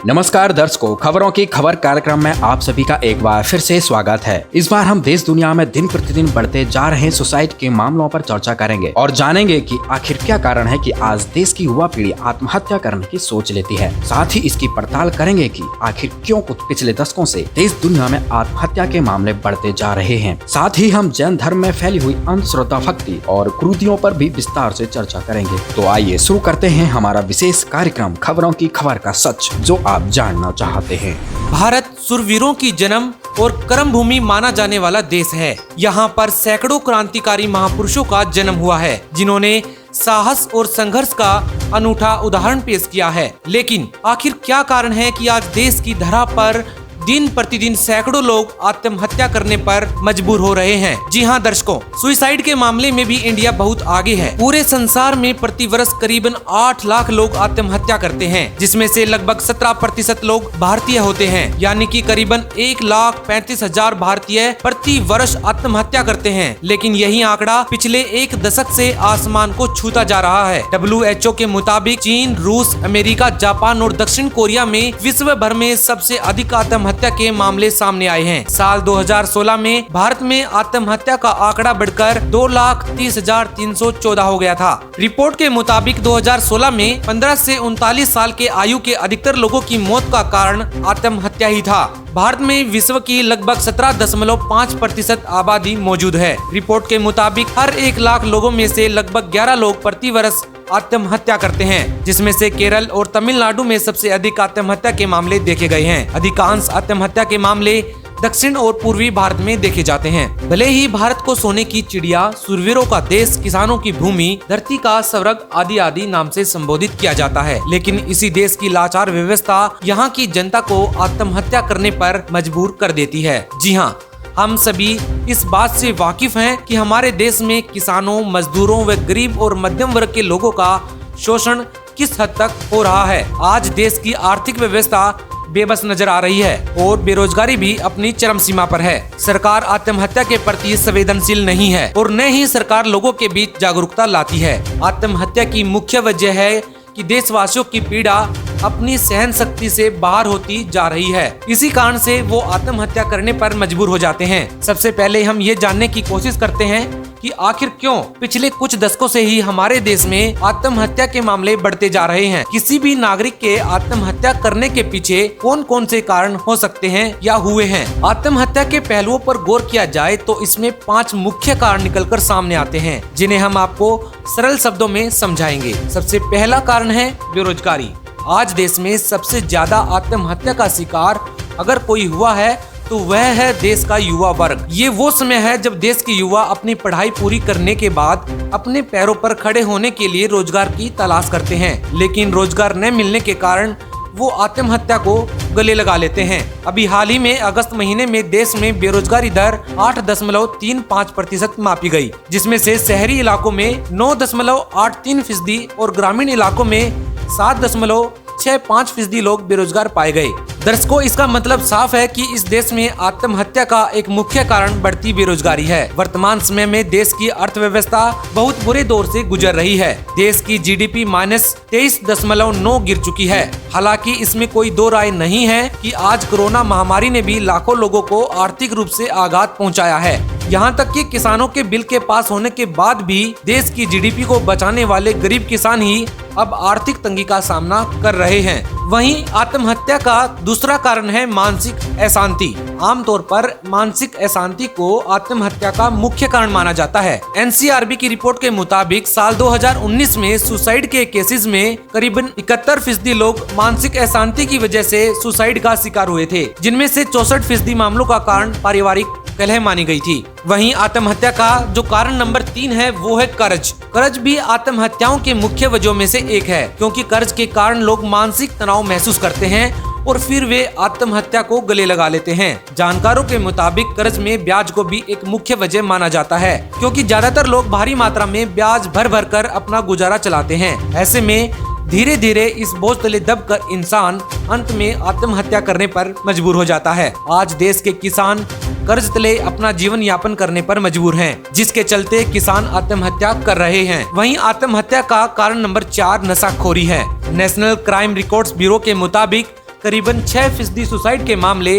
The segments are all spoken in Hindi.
नमस्कार दर्शकों, खबरों की खबर कार्यक्रम में आप सभी का एक बार फिर से स्वागत है। इस बार हम देश दुनिया में दिन प्रतिदिन बढ़ते जा रहे सुसाइड के मामलों पर चर्चा करेंगे और जानेंगे कि आखिर क्या कारण है कि आज देश की युवा पीढ़ी आत्महत्या करने की सोच लेती है। साथ ही इसकी पड़ताल करेंगे कि आखिर क्यों कुछ पिछले दशकों से देश दुनिया में आत्महत्या के मामले बढ़ते जा रहे हैं। साथ ही हम जैन धर्म में फैली हुई अंधश्रद्धा, भक्ति और कुरीतियों पर भी विस्तार से चर्चा करेंगे। तो आइए शुरू करते हैं हमारा विशेष कार्यक्रम खबरों की खबर का सच, जो आप जानना चाहते हैं। भारत शूरवीरों की जन्म और कर्म भूमि माना जाने वाला देश है। यहाँ पर सैकड़ों क्रांतिकारी महापुरुषों का जन्म हुआ है, जिन्होंने साहस और संघर्ष का अनूठा उदाहरण पेश किया है। लेकिन आखिर क्या कारण है कि आज देश की धरा पर दिन प्रतिदिन सैकड़ों लोग आत्महत्या करने पर मजबूर हो रहे हैं। जी हाँ दर्शकों, सुसाइड के मामले में भी इंडिया बहुत आगे है। पूरे संसार में प्रति वर्ष करीबन 8 लाख लोग आत्महत्या करते हैं, जिसमें से लगभग 17% लोग भारतीय होते हैं। यानी कि करीबन 1,35,000 भारतीय प्रति वर्ष आत्महत्या करते हैं। लेकिन यही आंकड़ा पिछले एक दशक से आसमान को छूता जा रहा है। WHO के मुताबिक चीन, रूस, अमेरिका, जापान और दक्षिण कोरिया में विश्व भर में सबसे अधिक आत्महत्या के मामले सामने आए हैं। साल 2016 में भारत में आत्महत्या का आंकड़ा बढ़कर 2,30,314 हो गया था। रिपोर्ट के मुताबिक 2016 में 15 से 39 साल के आयु के अधिकतर लोगों की मौत का कारण आत्महत्या ही था। भारत में विश्व की लगभग 17.5% आबादी मौजूद है। रिपोर्ट के मुताबिक हर 1 लाख लोगों में से लगभग 11 लोग प्रति वर्ष आत्महत्या करते हैं, जिसमें से केरल और तमिलनाडु में सबसे अधिक आत्महत्या के मामले देखे गए हैं। अधिकांश आत्महत्या के मामले दक्षिण और पूर्वी भारत में देखे जाते हैं। भले ही भारत को सोने की चिड़िया, शूरवीरों का देश, किसानों की भूमि, धरती का स्वर्ग आदि आदि नाम से संबोधित किया जाता है, लेकिन इसी देश की लाचार व्यवस्था यहाँ की जनता को आत्महत्या करने पर मजबूर कर देती है। जी हाँ, हम सभी इस बात से वाकिफ हैं कि हमारे देश में किसानों, मजदूरों व गरीब और मध्यम वर्ग के लोगों का शोषण किस हद तक हो रहा है। आज देश की आर्थिक व्यवस्था बेबस नजर आ रही है और बेरोजगारी भी अपनी चरम सीमा पर है। सरकार आत्महत्या के प्रति संवेदनशील नहीं है और न ही सरकार लोगों के बीच जागरूकता लाती है। आत्महत्या की मुख्य वजह है कि देशवासियों की पीड़ा अपनी सहन शक्ति से बाहर होती जा रही है। इसी कारण से वो आत्महत्या करने पर मजबूर हो जाते हैं। सबसे पहले हम ये जानने की कोशिश करते हैं कि आखिर क्यों पिछले कुछ दशकों से ही हमारे देश में आत्महत्या के मामले बढ़ते जा रहे हैं। किसी भी नागरिक के आत्महत्या करने के पीछे कौन कौन से कारण हो सकते हैं या हुए हैं। आत्महत्या के पहलुओं पर गौर किया जाए तो इसमें 5 मुख्य कारण निकलकर सामने आते हैं, जिन्हें हम आपको सरल शब्दों में समझाएंगे। सबसे पहला कारण है बेरोजगारी। आज देश में सबसे ज्यादा आत्महत्या का शिकार अगर कोई हुआ है तो वह है देश का युवा वर्ग। ये वो समय है जब देश के युवा अपनी पढ़ाई पूरी करने के बाद अपने पैरों पर खड़े होने के लिए रोजगार की तलाश करते हैं, लेकिन रोजगार न मिलने के कारण वो आत्महत्या को गले लगा लेते हैं। अभी हाल ही में अगस्त महीने में देश में बेरोजगारी दर 8.35% मापी गई, जिसमें से शहरी इलाकों में 9.83% और ग्रामीण इलाकों में 7.65% लोग बेरोजगार पाए गए। दर्शकों, इसका मतलब साफ है कि इस देश में आत्महत्या का एक मुख्य कारण बढ़ती बेरोजगारी है। वर्तमान समय में देश की अर्थव्यवस्था बहुत बुरे दौर से गुजर रही है। देश की GDP -23.9 गिर चुकी है। हालांकि इसमें कोई दो राय नहीं है कि आज कोरोना महामारी ने भी लाखों लोगों को आर्थिक रूप से आघात पहुंचाया है। यहाँ तक कि किसानों के बिल के पास होने के बाद भी देश की GDP को बचाने वाले गरीब किसान ही अब आर्थिक तंगी का सामना कर रहे हैं। वहीं आत्महत्या का दूसरा कारण है मानसिक अशांति। आमतौर पर मानसिक अशांति को आत्महत्या का मुख्य कारण माना जाता है। NCRB की रिपोर्ट के मुताबिक साल 2019 में सुसाइड के केसेस में करीबन 71% लोग मानसिक अशांति की वजह से सुसाइड का शिकार हुए थे, जिनमें से 64% मामलों का कारण पारिवारिक कलह मानी गई थी। वहीं आत्महत्या का जो कारण नंबर 3 है वो है कर्ज। कर्ज भी आत्महत्याओं के मुख्य वजहों में से एक है, क्योंकि कर्ज के कारण लोग मानसिक तनाव महसूस करते हैं और फिर वे आत्महत्या को गले लगा लेते हैं। जानकारों के मुताबिक कर्ज में ब्याज को भी एक मुख्य वजह माना जाता है, क्योंकि ज्यादातर लोग भारी मात्रा में ब्याज भर भर कर अपना गुजारा चलाते हैं। ऐसे में धीरे धीरे इस बोझ तले दबकर इंसान अंत में आत्महत्या करने पर मजबूर हो जाता है। आज देश के किसान कर्ज तले अपना जीवन यापन करने पर मजबूर हैं, जिसके चलते किसान आत्महत्या कर रहे हैं। वहीं आत्महत्या का कारण नंबर 4 नशाखोरी है। नेशनल क्राइम रिकॉर्ड्स ब्यूरो के मुताबिक करीबन 6% सुसाइड के मामले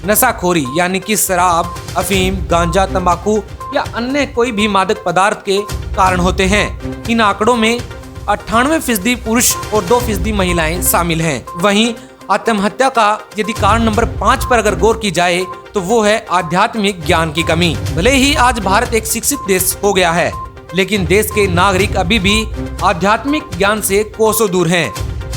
नशाखोरी यानी कि शराब, अफीम, गांजा, तंबाकू या अन्य कोई भी मादक पदार्थ के कारण होते हैं। इन आंकड़ों में 98% पुरुष और 2% महिलाएं शामिल हैं। वहीं आत्महत्या का यदि कारण नंबर 5 पर अगर गौर की जाए तो वो है आध्यात्मिक ज्ञान की कमी। भले ही आज भारत एक शिक्षित देश हो गया है, लेकिन देश के नागरिक अभी भी आध्यात्मिक ज्ञान से कोसों दूर हैं।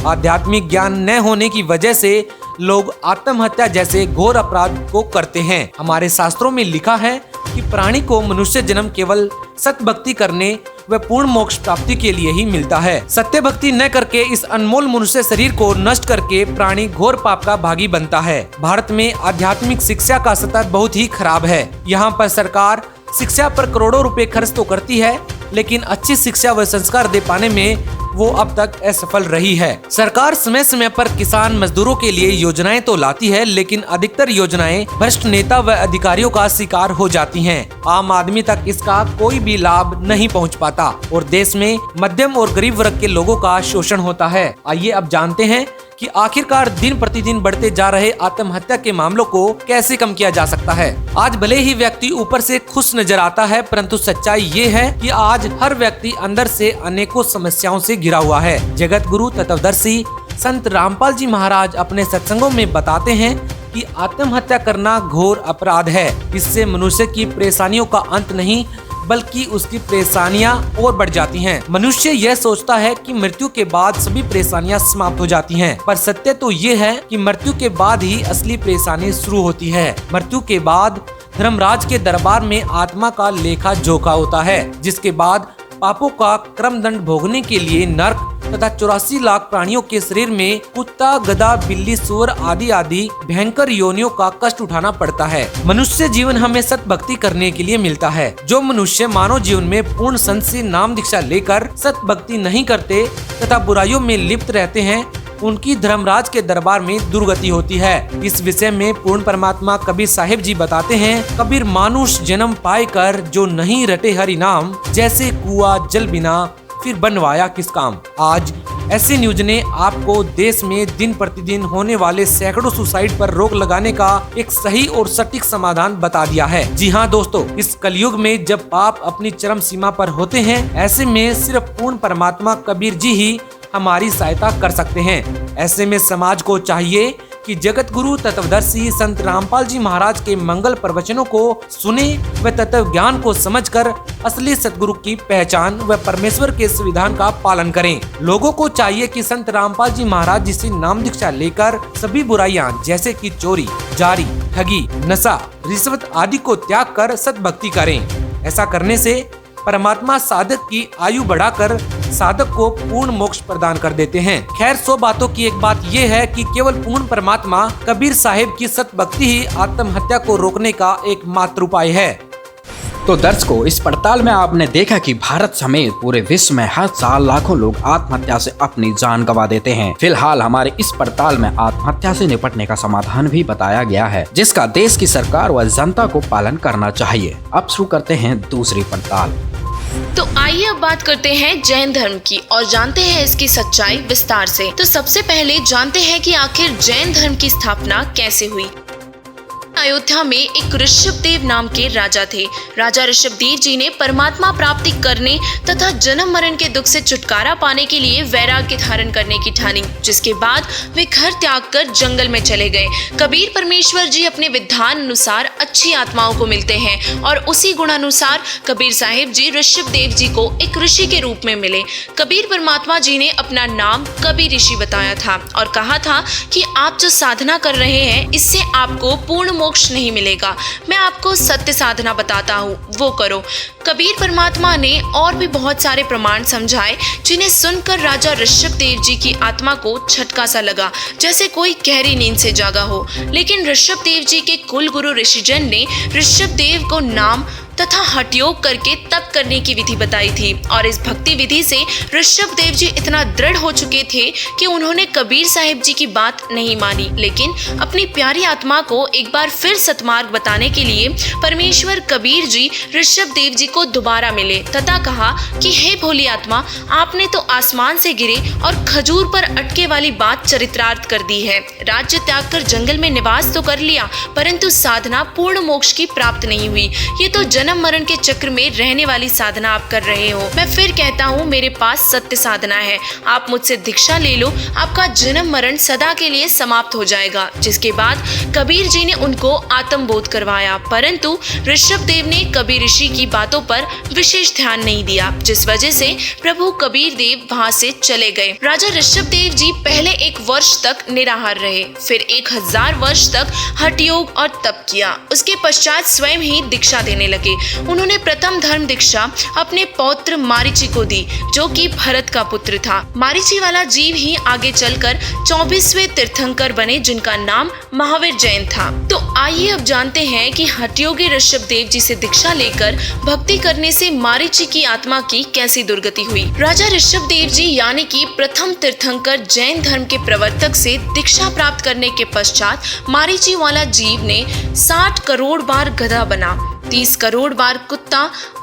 आध्यात्मिक ज्ञान न होने की वजह से लोग आत्महत्या जैसे घोर अपराध को करते हैं। हमारे शास्त्रों में लिखा है कि प्राणी को मनुष्य जन्म केवल सत्य भक्ति करने व पूर्ण मोक्ष प्राप्ति के लिए ही मिलता है। सत्य भक्ति न करके इस अनमोल मनुष्य शरीर को नष्ट करके प्राणी घोर पाप का भागी बनता है। भारत में आध्यात्मिक शिक्षा का स्तर बहुत ही खराब है। यहाँ पर सरकार शिक्षा पर करोड़ों रुपए खर्च तो करती है, लेकिन अच्छी शिक्षा व संस्कार दे पाने में वो अब तक असफल रही है। सरकार समय समय पर किसान मजदूरों के लिए योजनाएं तो लाती है, लेकिन अधिकतर योजनाएं भ्रष्ट नेता व अधिकारियों का शिकार हो जाती हैं। आम आदमी तक इसका कोई भी लाभ नहीं पहुंच पाता और देश में मध्यम और गरीब वर्ग के लोगों का शोषण होता है। आइए अब जानते हैं कि आखिरकार दिन प्रतिदिन बढ़ते जा रहे आत्महत्या के मामलों को कैसे कम किया जा सकता है। आज भले ही व्यक्ति ऊपर से खुश नजर आता है, परंतु सच्चाई ये है कि आज हर व्यक्ति अंदर से अनेकों समस्याओं से घिरा हुआ है। जगत गुरु तत्वदर्शी संत रामपाल जी महाराज अपने सत्संगों में बताते हैं कि आत्महत्या करना घोर अपराध है। इससे मनुष्य की परेशानियों का अंत नहीं बल्कि उसकी परेशानियां और बढ़ जाती हैं। मनुष्य यह सोचता है कि मृत्यु के बाद सभी परेशानियां समाप्त हो जाती हैं, पर सत्य तो ये है कि मृत्यु के बाद ही असली परेशानी शुरू होती है। मृत्यु के बाद धर्मराज के दरबार में आत्मा का लेखा जोखा होता है, जिसके बाद पापों का क्रमदंड भोगने के लिए नर्क तथा 84 लाख प्राणियों के शरीर में कुत्ता, गधा, बिल्ली, सुअर आदि आदि भयंकर योनियों का कष्ट उठाना पड़ता है। मनुष्य जीवन हमें सत भक्ति करने के लिए मिलता है। जो मनुष्य मानव जीवन में पूर्ण संत से नाम दीक्षा लेकर सत भक्ति नहीं करते तथा बुराइयों में लिप्त रहते हैं, उनकी धर्मराज के दरबार में दुर्गति होती है। इस विषय में पूर्ण परमात्मा कबीर साहिब जी बताते हैं, कबीर मानुष जन्म पाए कर जो नहीं रटे हरि नाम, जैसे कुआ जल बिना फिर बनवाया किस काम। आज ऐसी न्यूज ने आपको देश में दिन प्रतिदिन होने वाले सैकड़ों सुसाइड पर रोक लगाने का एक सही और सटीक समाधान बता दिया है। जी हाँ दोस्तों, इस कलयुग में जब पाप अपनी चरम सीमा पर होते हैं, ऐसे में सिर्फ पूर्ण परमात्मा कबीर जी ही हमारी सहायता कर सकते हैं। ऐसे में समाज को चाहिए कि जगत गुरु तत्वदर्शी संत रामपाल जी महाराज के मंगल प्रवचनों को सुने व तत्व ज्ञान को समझकर असली सतगुरु की पहचान व परमेश्वर के संविधान का पालन करें। लोगों को चाहिए कि संत रामपाल जी महाराज जी से नाम दीक्षा लेकर सभी बुराइयां जैसे कि चोरी, जारी, ठगी, नशा, रिश्वत आदि को त्याग कर सत भक्ति करें। ऐसा करने से परमात्मा साधक की आयु बढ़ाकर साधक को पूर्ण मोक्ष प्रदान कर देते हैं। खैर 100 बातों की एक बात यह है कि केवल पूर्ण परमात्मा कबीर साहिब की सत भक्ति ही आत्महत्या को रोकने का एकमात्र उपाय है। तो दर्शकों, इस पड़ताल में आपने देखा कि भारत समेत पूरे विश्व में हर साल लाखों लोग आत्महत्या से अपनी जान गंवा देते हैं। फिलहाल हमारे इस पड़ताल में आत्महत्या से निपटने का समाधान भी बताया गया है, जिसका देश की सरकार व जनता को पालन करना चाहिए। अब शुरू करते हैं दूसरी पड़ताल। तो आइए अब बात करते हैं जैन धर्म की और जानते हैं इसकी सच्चाई विस्तार से। तो सबसे पहले जानते हैं कि आखिर जैन धर्म की स्थापना कैसे हुई। अयोध्या में एक ऋषभदेव नाम के राजा थे। राजा ऋषभदेव जी ने परमात्मा प्राप्ति करने तथा जन्म मरण के दुख से छुटकारा पाने के लिए वैराग्य धारण करने की ठानी, जिसके बाद वे घर त्याग कर जंगल में चले गए। कबीर परमेश्वर जी अपने विधान अनुसार अच्छी आत्माओं को मिलते हैं और उसी गुण अनुसार कबीर साहिब जी ऋषभदेव जी को एक ऋषि के रूप में मिले। कबीर परमात्मा जी ने अपना नाम कबीर ऋषि बताया था और कहा था कि आप जो साधना कर रहे हैं इससे आपको पूर्ण मोक्ष नहीं मिलेगा। मैं आपको सत्य साधना बताता हूँ, वो करो। कबीर परमात्मा ने और भी बहुत सारे प्रमाण समझाए, जिन्हें सुनकर राजा ऋषभदेव जी की आत्मा को झटका सा लगा, जैसे कोई गहरी नींद से जागा हो। लेकिन ऋषभदेव जी के कुल गुरु ऋषिजन ने ऋषभदेव को नाम तथा हठयोग करके तप करने की विधि बताई थी। और इस भक्ति विधि से ऋषभ देव जी इतना दृढ़ हो चुके थे कि उन्होंने कबीर साहिब जी की बात नहीं मानी, लेकिन अपनी प्यारी आत्मा को एक बार फिर सतमार्ग बताने के लिए परमेश्वर कबीर जी ऋषभ देव जी को दोबारा मिले तथा कहा कि हे भोली आत्मा, आपने तो आसमान से गिरे और खजूर पर अटके वाली बात चरितार्थ कर दी है। राज्य त्याग कर जंगल में निवास तो कर लिया, परंतु साधना पूर्ण मोक्ष की प्राप्त नहीं हुई। ये तो जन्म मरण के चक्र में रहने वाली साधना आप कर रहे हो। मैं फिर कहता हूँ, मेरे पास सत्य साधना है, आप मुझसे दीक्षा ले लो, आपका जन्म मरण सदा के लिए समाप्त हो जाएगा। जिसके बाद कबीर जी ने उनको आत्मबोध करवाया, परंतु ऋषभ देव ने कबीर ऋषि की बातों पर विशेष ध्यान नहीं दिया, जिस वजह से प्रभु कबीर देव वहां से चले गए। राजा ऋषभ देव जी पहले 1 वर्ष तक निराहार रहे, फिर 1000 वर्ष तक हठयोग और तप किया। उसके पश्चात स्वयं ही दीक्षा देने लगे। उन्होंने प्रथम धर्म दीक्षा अपने पौत्र मारीची को दी, जो कि भरत का पुत्र था। मारीची वाला जीव ही आगे चलकर 24वें तीर्थंकर बने, जिनका नाम महावीर जैन था। तो आइए अब जानते हैं कि हठयोगी ऋषभ देव जी से दीक्षा लेकर भक्ति करने से मारीची की आत्मा की कैसी दुर्गति हुई। राजा ऋषभ देव जी यानी कि प्रथम तीर्थंकर जैन धर्म के प्रवर्तक से दीक्षा प्राप्त करने के पश्चात मारीची वाला जीव ने 60 करोड़ बार गधा बना, 30 करोड़ बार कुत्ता,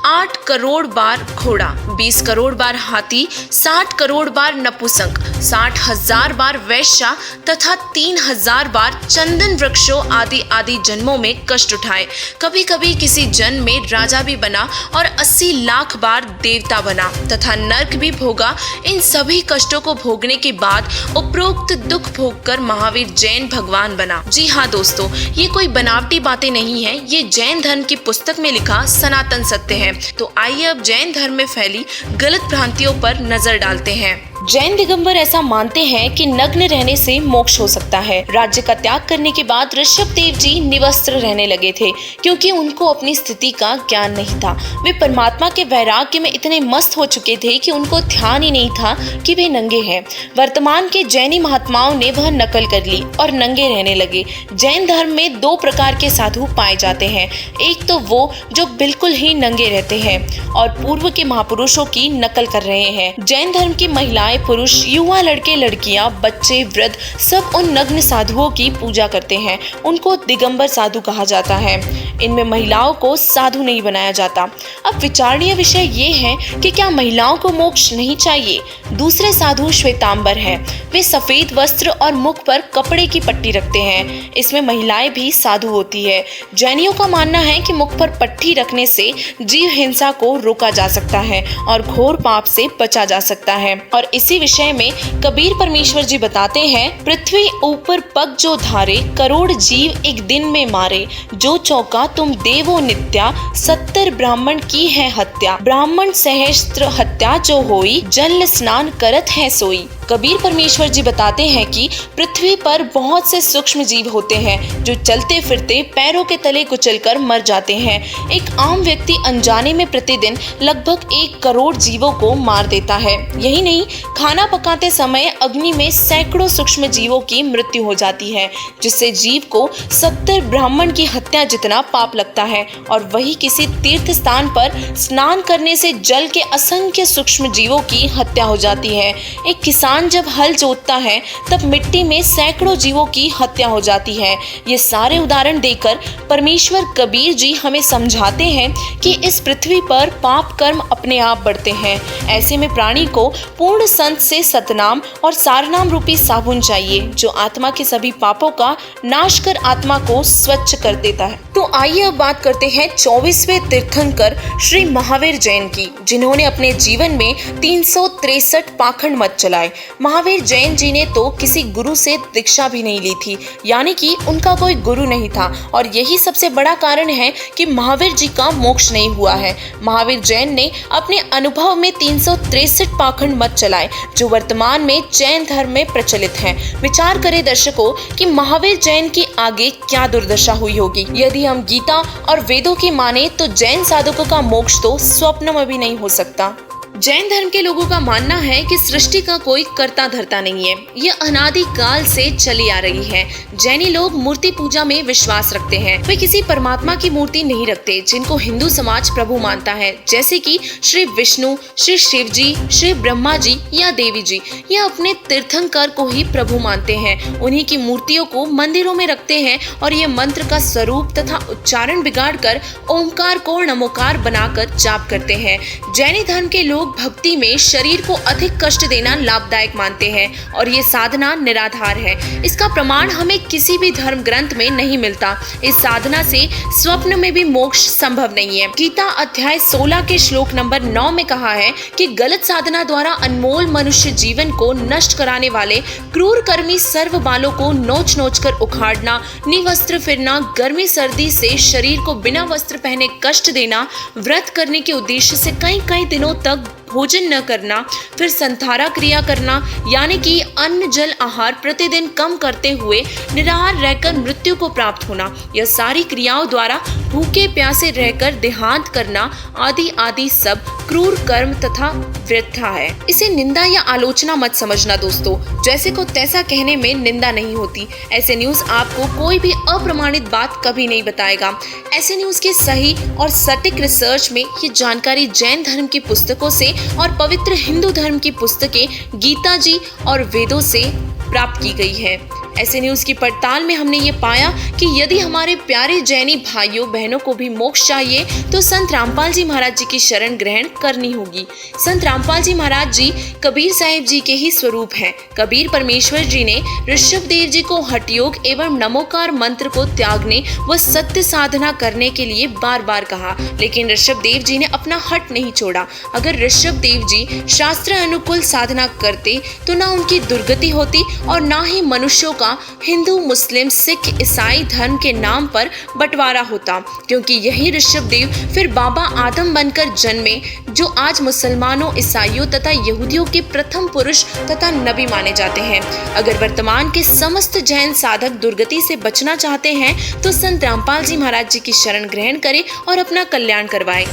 8 करोड़ बार घोड़ा, 20 करोड़ बार हाथी, 60 करोड़ बार नपुंसक, 60,000 बार वैश्या तथा 3,000 बार चंदन वृक्षों आदि आदि जन्मों में कष्ट उठाए। कभी कभी किसी जन्म में राजा भी बना और 80 लाख बार देवता बना तथा नर्क भी भोगा। इन सभी कष्टों को भोगने के बाद उपरोक्त दुख भोगकर महावीर जैन भगवान बना। जी हाँ दोस्तों, ये कोई बनावटी बातें नहीं है, ये जैन धर्म की पुस्तक में लिखा सनातन सत्य है। तो आइए अब जैन धर्म में फैली गलत भ्रांतियों पर नजर डालते हैं। जैन दिगंबर ऐसा मानते हैं कि नग्न रहने से मोक्ष हो सकता है। राज्य का त्याग करने के बाद ऋषभ देव जी निवस्त्र रहने लगे थे, क्योंकि उनको अपनी स्थिति का ज्ञान नहीं था। वे परमात्मा के वैराग्य में इतने मस्त हो चुके थे कि उनको ध्यान ही नहीं था कि वे नंगे हैं। वर्तमान के जैनी महात्माओं ने वह नकल कर ली और नंगे रहने लगे। जैन धर्म में 2 प्रकार के साधु पाए जाते हैं। एक तो वो जो बिल्कुल ही नंगे रहते हैं और पूर्व के महापुरुषों की नकल कर रहे हैं। जैन धर्म की महिलाएं, पुरुष, युवा, लड़के लड़कियां, बच्चे, वृद्ध सब उन नग्न साधुओं की पूजा करते हैं। उनको दिगंबर साधु कहा जाता है। इनमें महिलाओं को साधु नहीं बनाया जाता। अब विचारणीय विषय ये है कि क्या महिलाओं को मोक्ष नहीं चाहिए? दूसरे साधु श्वेतांबर हैं। वे सफेद वस्त्र और मुख पर कपड़े की पट्टी रखते हैं। इसमें महिलाएं भी साधु होती है। जैनियों का मानना है कि मुख पर पट्टी रखने से जीव हिंसा को रोका जा सकता है और घोर पाप से बचा जा सकता है। और इसी विषय में कबीर परमेश्वर जी बताते हैं, पृथ्वी ऊपर पग जो धारे, करोड़ जीव एक दिन में मारे, जो चौका तुम देवो नित्या, 70 ब्राह्मण की है हत्या, ब्राह्मण सहस्त्र हत्या जो होई, जल स्नान करत है सोई। कबीर परमेश्वर जी बताते हैं कि पृथ्वी पर बहुत से सूक्ष्म जीव होते हैं जो चलते फिरते पैरों के तले कुचलकर मर जाते हैं। एक आम व्यक्ति अनजाने में प्रतिदिन लगभग 1 करोड़ जीवों को मार देता है। यही नहीं, खाना पकाते समय अग्नि में सैकड़ों सूक्ष्म जीवों की मृत्यु हो जाती है, जिससे जीव को 70 ब्राह्मण की हत्या जितना पाप लगता है। और वही किसी तीर्थ स्थान पर स्नान करने से जल के असंख्य सूक्ष्म जीवों की हत्या हो जाती है। एक किसान जब हल जोतता है तब मिट्टी में सैकड़ों जीवों की हत्या हो जाती है। ये सारे उदाहरण देकर परमेश्वर कबीर जी हमें समझाते हैं कि इस पृथ्वी पर पाप कर्म अपने आप बढ़ते हैं। ऐसे में प्राणी को पूर्ण संत से सतनाम और सारनाम रूपी साबुन चाहिए, जो आत्मा के सभी पापों का नाश कर आत्मा को स्वच्छ कर देता है। तो आइए अब बात करते हैं 24वें तीर्थंकर श्री महावीर जैन की, जिन्होंने अपने जीवन में 363 पाखंड मत चलाए। महावीर जैन जी ने तो किसी गुरु से दीक्षा भी नहीं ली थी, यानी कि उनका कोई गुरु नहीं था। और यही सबसे बड़ा कारण है कि महावीर जी का मोक्ष नहीं हुआ है। महावीर जैन ने अपने अनुभव में 363 पाखंड मत चलाए, जो वर्तमान में जैन धर्म में प्रचलित हैं। विचार करें दर्शकों कि महावीर जैन की आगे क्या दुर्दशा हुई होगी। यदि हम गीता और वेदों की माने तो जैन साधकों का मोक्ष तो स्वप्न में भी नहीं हो सकता। जैन धर्म के लोगों का मानना है कि सृष्टि का कोई कर्ता धर्ता नहीं है, यह अनादि काल से चली आ रही है। जैनी लोग मूर्ति पूजा में विश्वास रखते हैं। वे किसी परमात्मा की मूर्ति नहीं रखते जिनको हिंदू समाज प्रभु मानता है, जैसे कि श्री विष्णु, श्री शिव जी, श्री ब्रह्मा जी या देवी जी। यह अपने तीर्थंकर को ही प्रभु मानते हैं। उन्हीं की मूर्तियों को मंदिरों में रखते हैं और ये मंत्र का स्वरूप तथा उच्चारण बिगाड़कर ओमकार को नमोकार बनाकर जाप करते हैं। जैनी धर्म के लोग भक्ति में शरीर को अधिक कष्ट देना लाभदायक मानते हैं और ये साधना निराधार है। इसका प्रमाण हमें किसी भी धर्म ग्रंथ में नहीं मिलता। इस साधना से स्वप्न में भी मोक्ष संभव नहीं है। गीता अध्याय 16 के श्लोक नंबर 9 में कहा है कि गलत साधना द्वारा अनमोल मनुष्य जीवन को नष्ट कराने वाले क्रूर कर्मी सर्व बालों को नोच नोच कर उखाड़ना, निवस्त्र फिरना, गर्मी सर्दी से शरीर को बिना वस्त्र पहने कष्ट देना, व्रत करने के उद्देश्य से कई दिनों तक भोजन न करना, फिर संधारा क्रिया करना यानी कि अन्न जल आहार प्रतिदिन कम करते हुए निराहार रहकर मृत्यु को प्राप्त होना, यह सारी क्रियाओं द्वारा भूखे प्यासे रहकर देहांत करना आदि आदि सब क्रूर कर्म तथा वृथा है। इसे निंदा या आलोचना मत समझना दोस्तों, जैसे को तैसा कहने में निंदा नहीं होती। ऐसे न्यूज आपको कोई भी अप्रमाणित बात कभी नहीं बताएगा। ऐसे न्यूज के सही और सटीक रिसर्च में ये जानकारी जैन धर्म की पुस्तकों से और पवित्र हिंदू धर्म की पुस्तकें गीता जी और वेदों से प्राप्त की गई है। ऐसे न्यूज की पड़ताल में हमने ये पाया कि यदि हमारे प्यारे जैनी भाइयों बहनों को भी मोक्ष चाहिए तो संत रामपाल जी महाराज जी की शरण ग्रहण करनी होगी। संत रामपाल जी महाराज जी कबीर साहिब जी के ही स्वरूप हैं। कबीर परमेश्वर जी ने ऋषभ देव जी को हठयोग एवं नमोकार मंत्र को त्यागने व सत्य साधना करने के लिए बार बार कहा, लेकिन ऋषभ देव जी ने अपना हट नहीं छोड़ा। अगर ऋषभ देव जी शास्त्र अनुकूल साधना करते तो ना उनकी दुर्गति होती और ना ही मनुष्यों हिंदू, मुस्लिम, सिख, ईसाई धर्म के नाम पर बंटवारा होता, क्योंकि यही ऋषभ देव फिर बाबा आदम बनकर जन्मे, जो आज मुसलमानों, ईसाइयों तथा यहूदियों के प्रथम पुरुष तथा नबी माने जाते हैं। अगर वर्तमान के समस्त जैन साधक दुर्गति से बचना चाहते हैं तो संत रामपाल जी महाराज जी की शरण ग्रहण करें और अपना कल्याण करवाएं।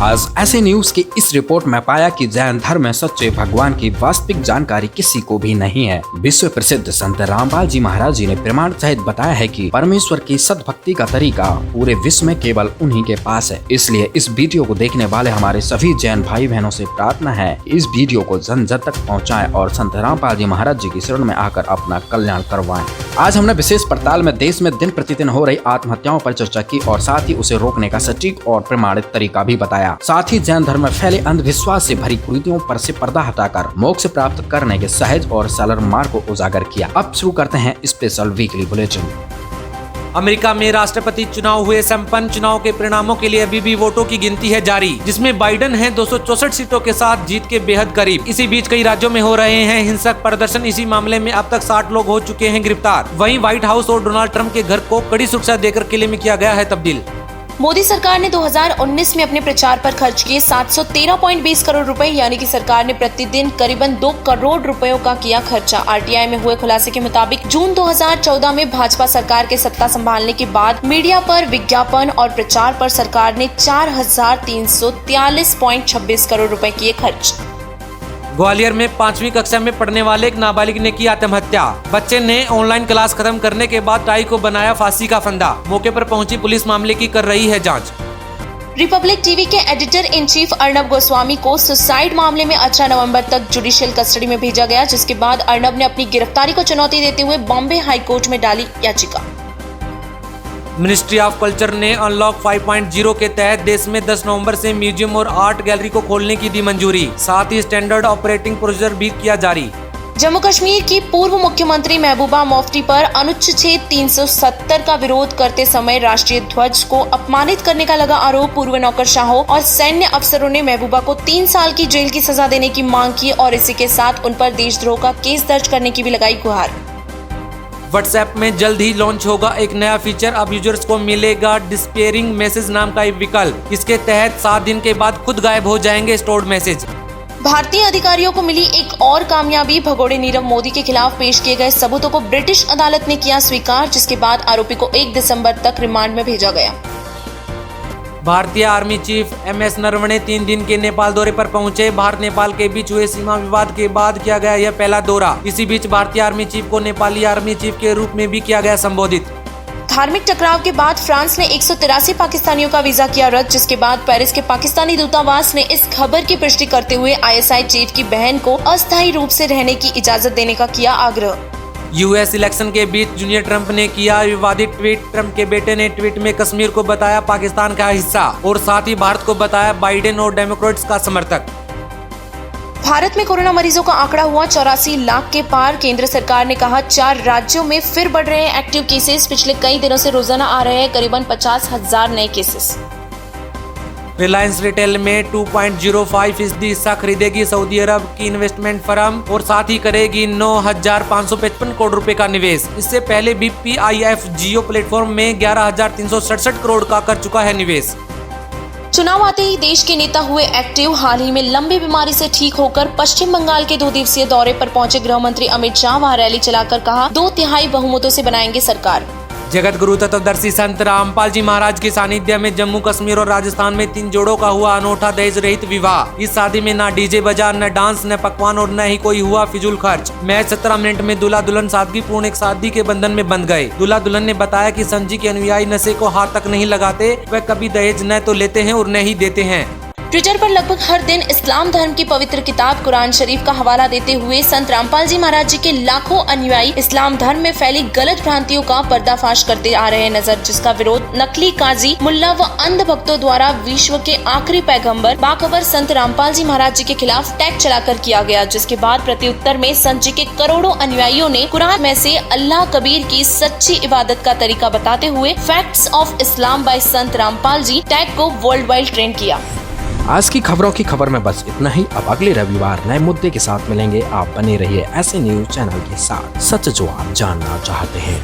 आज ऐसे न्यूज की इस रिपोर्ट में पाया कि जैन धर्म में सच्चे भगवान की वास्तविक जानकारी किसी को भी नहीं है। विश्व प्रसिद्ध संत रामपाल जी महाराज जी ने प्रमाण सहित बताया है कि परमेश्वर की सद्भक्ति का तरीका पूरे विश्व में केवल उन्हीं के पास है। इसलिए इस वीडियो को देखने वाले हमारे सभी जैन भाई बहनों से प्रार्थना है, इस वीडियो को जन जन तक पहुँचाएं और संत रामपाल जी महाराज जी की शरण में आकर अपना कल्याण करवाएं। आज हमने विशेष पड़ताल में देश में दिन प्रतिदिन हो रही आत्महत्याओं पर चर्चा की और साथ ही उसे रोकने का सटीक और प्रमाणित तरीका भी बताया। साथ ही जैन धर्म में फैले अंधविश्वास से भरी कुरीतियों पर से पर्दा हटाकर मोक्ष प्राप्त करने के सहज और सरल मार्ग को उजागर किया। अब शुरू करते हैं स्पेशल वीकली बुलेटिन। अमेरिका में राष्ट्रपति चुनाव हुए। संपन्न चुनाव के परिणामों के लिए अभी भी वोटों की गिनती है जारी, जिसमें बाइडेन है 264 सीटों के साथ जीत के बेहद करीब। इसी बीच कई राज्यों में हो रहे हैं हिंसक प्रदर्शन। इसी मामले में अब तक 60 लोग हो चुके हैं गिरफ्तार। वहीं व्हाइट हाउस और डोनाल्ड ट्रंप के घर को कड़ी सुरक्षा देकर किले में किया गया है तब्दील। मोदी सरकार ने 2019 में अपने प्रचार पर खर्च किए 713.20 करोड़ रुपए, यानी कि सरकार ने प्रतिदिन करीबन 2 करोड़ रुपयों का किया खर्चा। आरटीआई में हुए खुलासे के मुताबिक जून 2014 में भाजपा सरकार के सत्ता संभालने के बाद मीडिया पर विज्ञापन और प्रचार पर सरकार ने 4,343.26 करोड़ रुपए किए खर्च। ग्वालियर में 5वीं कक्षा में पढ़ने वाले एक नाबालिग ने की आत्महत्या। बच्चे ने ऑनलाइन क्लास खत्म करने के बाद टाई को बनाया फांसी का फंदा। मौके पर पहुंची पुलिस मामले की कर रही है जांच। रिपब्लिक टीवी के editor in chief Arnab Goswami को सुसाइड मामले में 18 नवंबर तक जुडिशियल कस्टडी में भेजा गया, जिसके बाद अर्नब ने अपनी गिरफ्तारी को चुनौती देते हुए बॉम्बे हाईकोर्ट में डाली याचिका। मिनिस्ट्री ऑफ कल्चर ने अनलॉक 5.0 के तहत देश में 10 नवंबर से म्यूजियम और आर्ट गैलरी को खोलने की दी मंजूरी। साथ ही स्टैंडर्ड ऑपरेटिंग प्रोसीजर भी किया जारी। जम्मू कश्मीर की पूर्व मुख्यमंत्री महबूबा मुफ्ती पर अनुच्छेद 370 का विरोध करते समय राष्ट्रीय ध्वज को अपमानित करने का लगा आरोप। पूर्व नौकरशाहों और सैन्य अफसरों ने महबूबा को 3 साल की जेल की सजा देने की मांग की और इसी के साथ उन पर देशद्रोह का केस दर्ज करने की भी लगाई गुहार। व्हाट्सएप में जल्द ही लॉन्च होगा एक नया फीचर। अब यूजर्स को मिलेगा डिस्पेयरिंग मैसेज नाम का एक विकल्प। इसके तहत 7 दिन के बाद खुद गायब हो जाएंगे स्टोर्ड मैसेज। भारतीय अधिकारियों को मिली एक और कामयाबी। भगोड़े नीरव मोदी के खिलाफ पेश किए गए सबूतों को ब्रिटिश अदालत ने किया स्वीकार, जिसके बाद आरोपी को 1 दिसंबर तक रिमांड में भेजा गया। भारतीय आर्मी चीफ MS नरवणे 3 दिन के नेपाल दौरे पर पहुंचे। भारत नेपाल के बीच हुए सीमा विवाद के बाद किया गया यह पहला दौरा। इसी बीच भारतीय आर्मी चीफ को नेपाली आर्मी चीफ के रूप में भी किया गया संबोधित। धार्मिक टकराव के बाद फ्रांस ने 183 पाकिस्तानियों का वीजा किया रद्द, जिसके बाद पेरिस के पाकिस्तानी दूतावास ने इस खबर की पुष्टि करते हुए ISI चीफ की बहन को अस्थायी रूप से रहने की इजाजत देने का किया आग्रह। US इलेक्शन के बीच जूनियर ट्रंप ने किया विवादित ट्वीट। ट्रंप के बेटे ने ट्वीट में कश्मीर को बताया पाकिस्तान का हिस्सा और साथ ही भारत को बताया बाइडेन और डेमोक्रेट्स का समर्थक। भारत में कोरोना मरीजों का आंकड़ा हुआ 84 लाख के पार। केंद्र सरकार ने कहा 4 राज्यों में फिर बढ़ रहे हैं एक्टिव केसेस। पिछले कई दिनों से रोजाना आ रहे हैं करीबन 50,000 नए केसेस। रिलायंस रिटेल में 2.05% हिस्सा खरीदेगी सऊदी अरब की इन्वेस्टमेंट फर्म और साथ ही करेगी 9,555 करोड़ रुपए का निवेश। इससे पहले भी PIF जियो प्लेटफॉर्म में 11,367 करोड़ का कर चुका है निवेश। चुनाव आते ही देश के नेता हुए एक्टिव। हाल ही में लंबी बीमारी से ठीक होकर पश्चिम बंगाल के 2 दिवसीय दौरे पर पहुंचे गृह मंत्री अमित शाह वहां रैली चलाकर कहा 2/3 बहुमतों से बनाएंगे सरकार। जगत गुरु तत्वदर्शी संत रामपाल जी महाराज के सानिध्य में जम्मू कश्मीर और राजस्थान में 3 जोड़ों का हुआ अनोखा दहेज रहित विवाह। इस शादी में न डीजे बजा, न डांस, न पकवान और न ही कोई हुआ फिजूल खर्च। महज 17 मिनट में दूल्हा दुल्हन सादगीपूर्ण एक शादी के बंधन में बंध गए। दूल्हा दुल्हन ने बताया कि संत जी के अनुयायी नशे को हाथ तक नहीं लगाते, वह कभी दहेज न तो लेते हैं और न ही देते हैं। ट्विटर पर लगभग हर दिन इस्लाम धर्म की पवित्र किताब कुरान शरीफ का हवाला देते हुए संत रामपाल जी महाराज जी के लाखों अनुयायी इस्लाम धर्म में फैली गलत भ्रांतियों का पर्दाफाश करते आ रहे हैं नजर, जिसका विरोध नकली काजी, मुल्ला व अंध भक्तों द्वारा विश्व के आखिरी पैगंबर बाखबर संत रामपाल जी महाराज जी के खिलाफ टैग चलाकर किया गया। जिसके बाद प्रत्युत्तर में संत जी के करोड़ों अनुयायियों ने कुरान में से अल्लाह कबीर की सच्ची इबादत का तरीका बताते हुए facts of Islam by Sant Rampal ji tag को वर्ल्ड वाइड ट्रेंड किया। आज की खबरों की खबर में बस इतना ही। अब अगले रविवार नए मुद्दे के साथ मिलेंगे। आप बने रहिए ऐसे न्यूज चैनल के साथ, सच जो आप जानना चाहते हैं।